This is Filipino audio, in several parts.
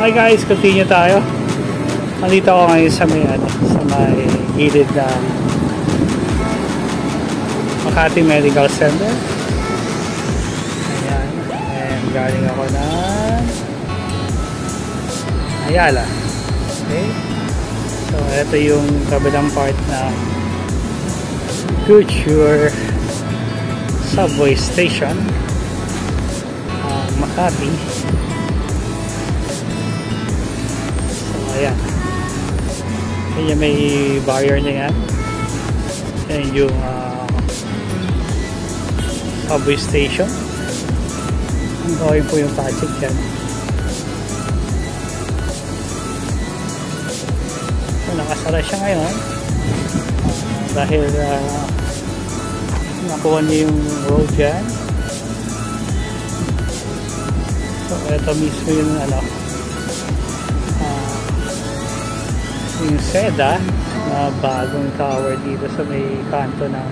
Okay guys, continue tayo. Nandito ako ngayon sa may gilid ng Makati Medical Center. Ayan. And galing ako ng Ayala. Okay. So, ito yung kabilang part ng Future Subway Station, Makati. Ayan. Ayan, may barrier na yan. Ayan yung subway station. Ang gawin po yung project yan. So, nakasara siya ngayon. Dahil nakuha niya yung road dyan. So, ito mismo yung yung SEDA na bagong tower dito sa may kanto ng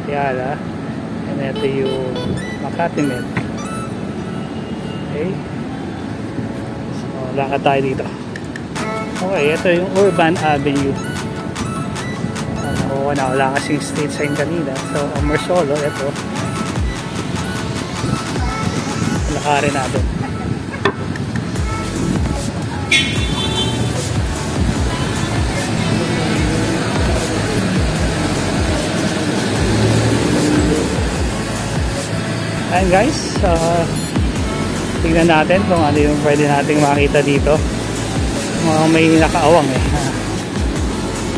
Ayala, and ito yung Makati Med. Okay, so lakad tayo dito. Okay, ito yung Urban Avenue. Wala kasing state sign kanina, so Amorsolo, ito lakarin natin. Ayan guys, tingnan natin kung ano yung pwede nating makita dito. May nakaawang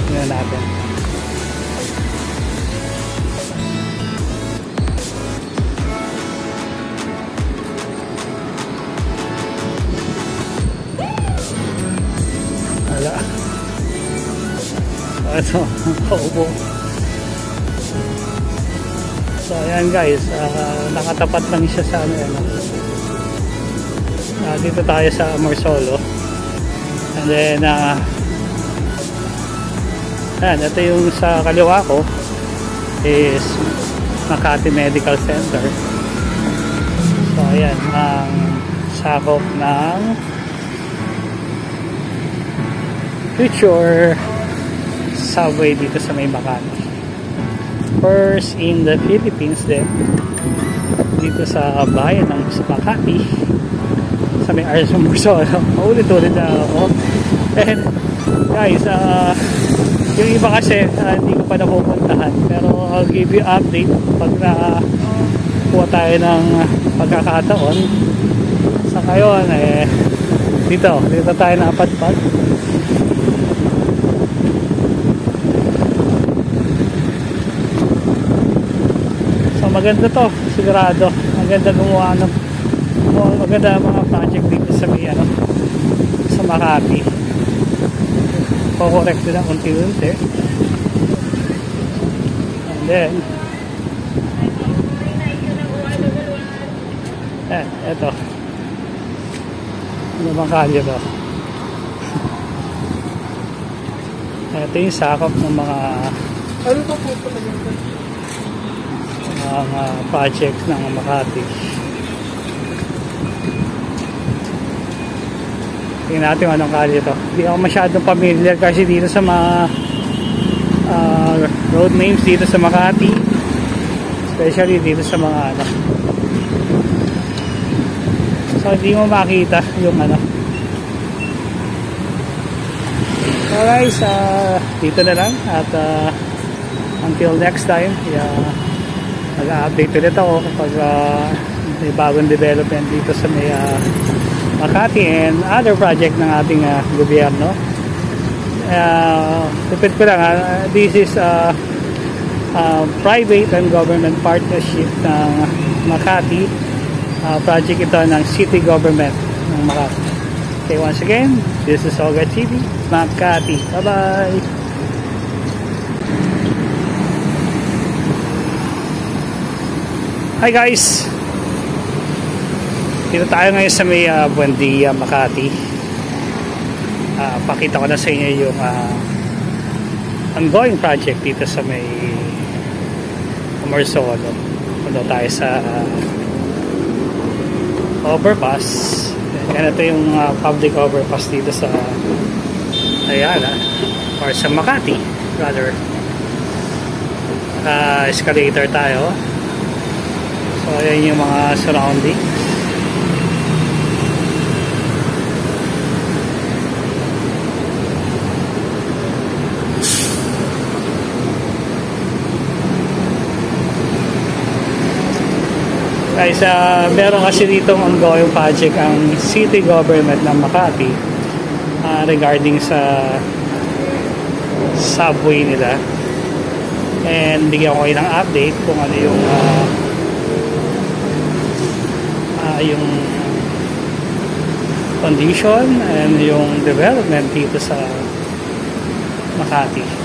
tingnan natin. Wala. Ito, kaubo. So ayan guys, nakatapat lang siya sa dito tayo sa Amorsolo. And then ayan, ito yung sa kaliwa ko is Makati Medical Center. So ayan, ang sakop ng Future Subway dito sa may Makati. First in the Philippines din, dito sa bayan ng Makati, sa may Amorsolo. Ulit-ulit na ako. And guys, yung iba kasi hindi ko pa napupuntahan, pero I'll give you update pag nakuha tayo ng pagkakataon. Sa ngayon dito tayo napadpad. Maganda to, sigurado. Maganda gumawa maganda mga project dito sa may sa Makati. Correct din ang unti-unti. And then eto. Ano bang kalye to? Ito yung sakop ng mga projects ng Makati. Tingnan natin anong kalye ito. Hindi ako masyadong familiar kasi dito sa mga road names dito sa Makati, especially dito sa mga so hindi mo makita yung so guys, dito na lang at until next time, mag-update ulit ako kapag may bagong development dito sa may Makati and other project ng ating gobyerno. Tupid ko lang, this is private and government partnership ng Makati. Project ito ng city government ng Makati. Okay, once again, this is Olga TV, Makati. Bye-bye! Hi guys, dito tayo ngayon sa may Buendia, Makati. Pakita ko na sa inyo yung ongoing project dito sa may Amorsolo. Punta tayo sa overpass. Yan, ito yung public overpass dito sa Ayala or sa Makati rather. Escalator tayo. So ayan yung mga surroundings. Guys, meron kasi ditong ongoing project ang city government ng Makati regarding sa subway nila, and bigyan ko kayo ng update kung ano yung condition and yung development dito sa Makati.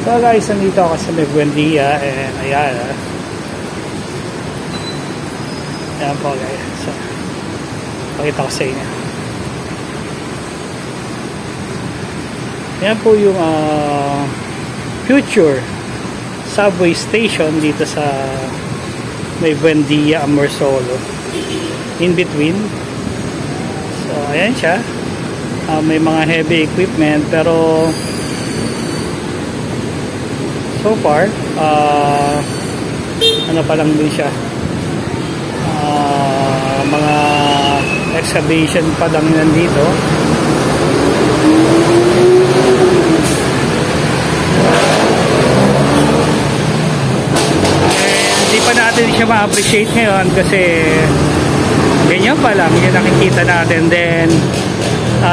So guys, nandito ako sa Buendia and Ayala. Ayan po guys. So, pakita ko sa inyo. Ayan po yung future subway station dito sa may Buendia, Amorsolo. In between. So ayan siya. May mga heavy equipment pero so far, ano pa lang din siya, mga excavation pa lang nandito. Hindi pa natin siya ma-appreciate ngayon kasi ganyan pa lang yung nakikita natin. Then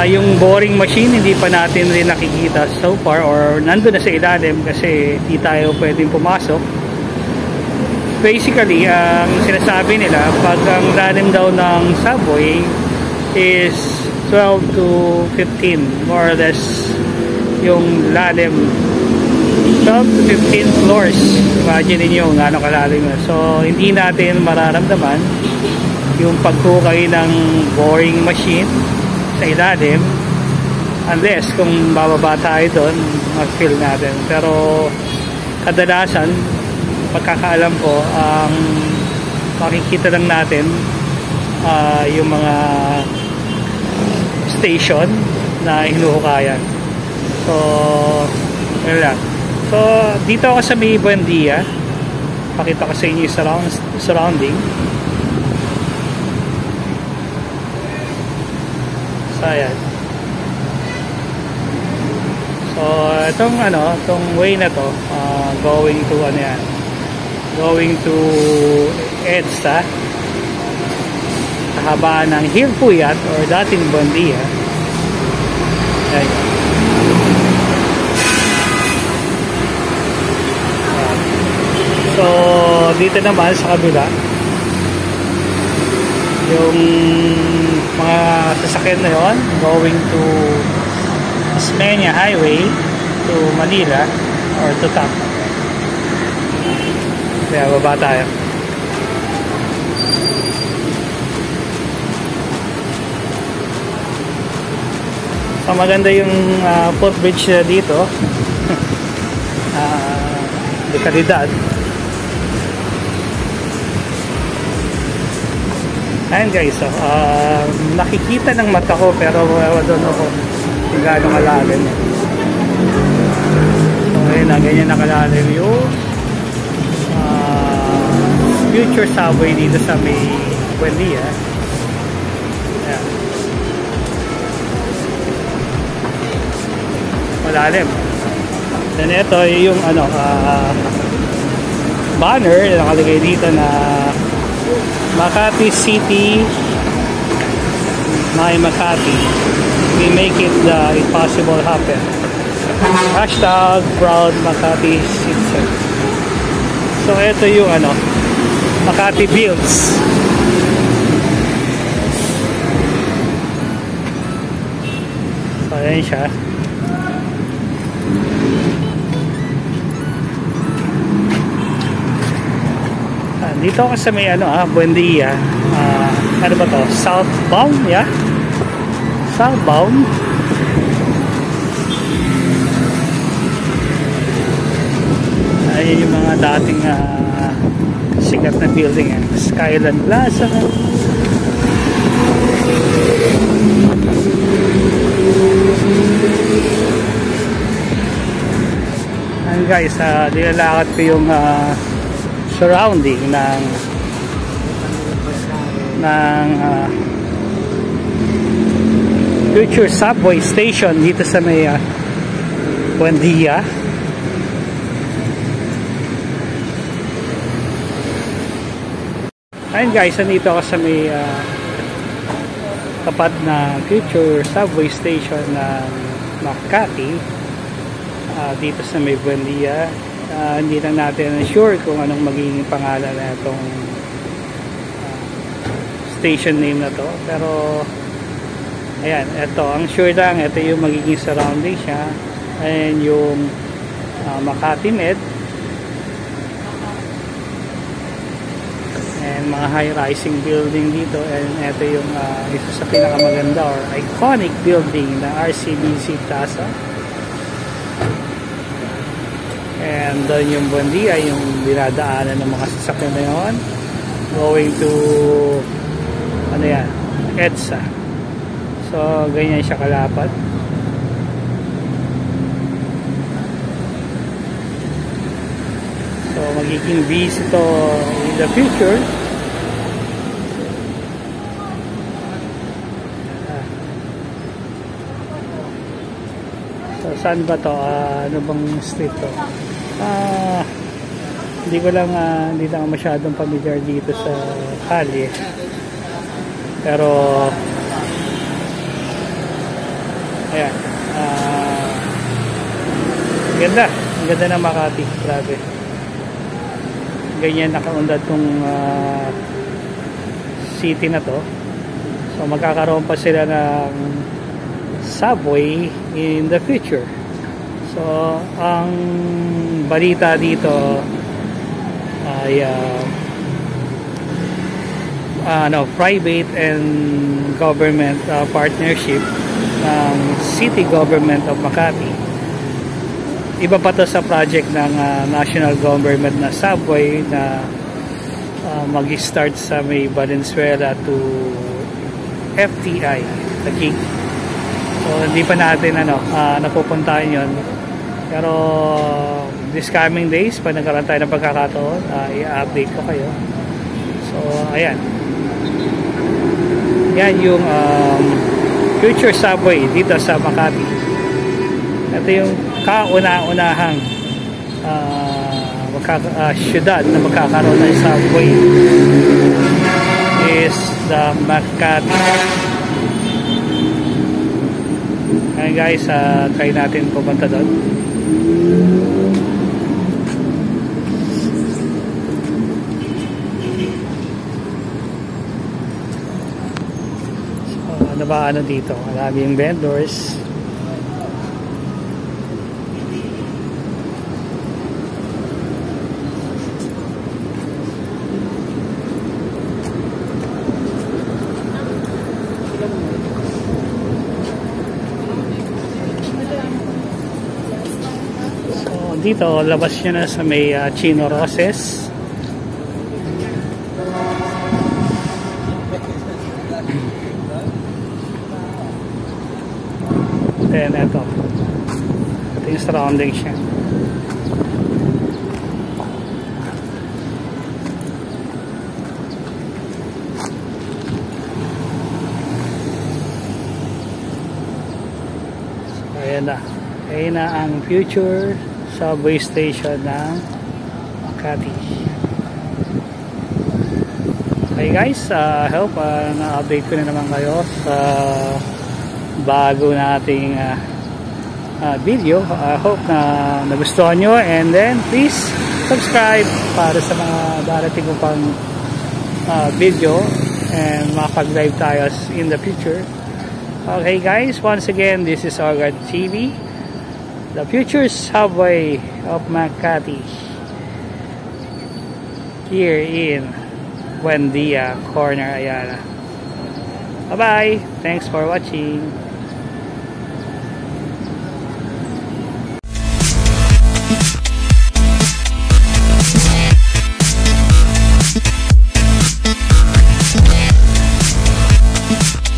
yung boring machine hindi pa natin rin nakikita so far, or nandun na sa ilalim kasi hindi tayo pwedeng pumasok. Basically, ang sinasabi nila, pag ang lalim daw ng subway is 12 to 15, more or less yung lalim, 12 to 15 floors. Imagine niyo gaano kalalim. So hindi natin mararamdaman yung pagkukay ng boring machine sa ilalim unless kung bababa tayo doon, mag-feel natin. Pero kadalasan pagkakaalam ko, ang makikita lang natin yung mga station na hinuhukayan. So yun lang. So dito ako sa may Buendia, pakita ko sa inyo yung surrounding. So ayan. So itong way na to, going to going to EDSA, kahabaan ng Hill Puyat or dating Buendia. Ayan. So dito naman sa kabila, yung mga sasakyan na yon going to Osmeña Highway to Manila or to Tap. Kaya baba tayo. So maganda yung footbridge dito. Dekalidad. Ayan guys, so, nakikita ng mata ko pero I don't know kung gano'ng kalalim. So ayun na, ganyan na kalalim yung future subway dito sa may Buendia. Ayan. Malalim. Then ito yung banner na nakalagay dito na Makati City, My Makati, we make it the impossible happen. Hashtag proud Makati Citizen. So ito yung Makati builds. So ayan siya. Dito ako sa may Buendia. Ano ba to? Southbound, yeah? Southbound. Ayun yung mga dating sikat na building yan, Skyland Plaza. And guys, nilalakad ko yung surrounding ng future subway station dito sa may Buendia. Ayun guys, nandito ako sa may tapat na future subway station ng Makati, dito sa may Buendia. Hindi lang natin sure kung anong magiging pangalan na itong station name na to, pero ayan, ito ang sure lang, ito yung magiging surrounding siya, and yung Makati Med, and mga high-rising building dito, and ito yung isa sa pinakamaganda or iconic building na RCBC Plaza. And doon yung Buendia, yung dinadaanan ng mga sasakyan na yun going to ano yan, EDSA. So ganyan siya kalapad. So magiging busy to in the future. So saan ba to? Ano bang street to? Hindi ko lang hindi lang masyadong familiar dito sa kalye. Pero ayan, ganda ng Makati, grabe. Ganyan nakaundad tong city na to. So magkakaroon pa sila ng subway in the future. So ang balita dito ay private and government partnership ng City Government of Makati. Iba pa to sa project ng national government na subway na mag-start sa may Valenzuela to FTI, Taguig. So hindi pa natin napupuntahan yon, pero this coming days, pag nagkaroon tayo ng pagkakataon, i-update ko kayo. So ayan, yan yung future subway dito sa Makati. Ito yung kauna-unahang syudad na magkakaroon ng subway is the Makati. Ngayon guys, try natin pumunta doon. Ano ba dito? Maraming vendors. So dito, labas nyo na sa may Chino Roses. Then ito yung surrounding siya. So ayan na ang future subway station ng Makati. Okay guys, I hope na-update ko na naman kayo sa bago nating video. I hope na nagustuhan nyo, and then please subscribe para sa mga darating ko pang video, and makapag-live tayo in the future. Okay guys, once again, this is Ogard TV, the future subway of Makati, here in Buendia Corner, Ayala. Bye bye, thanks for watching. Bye!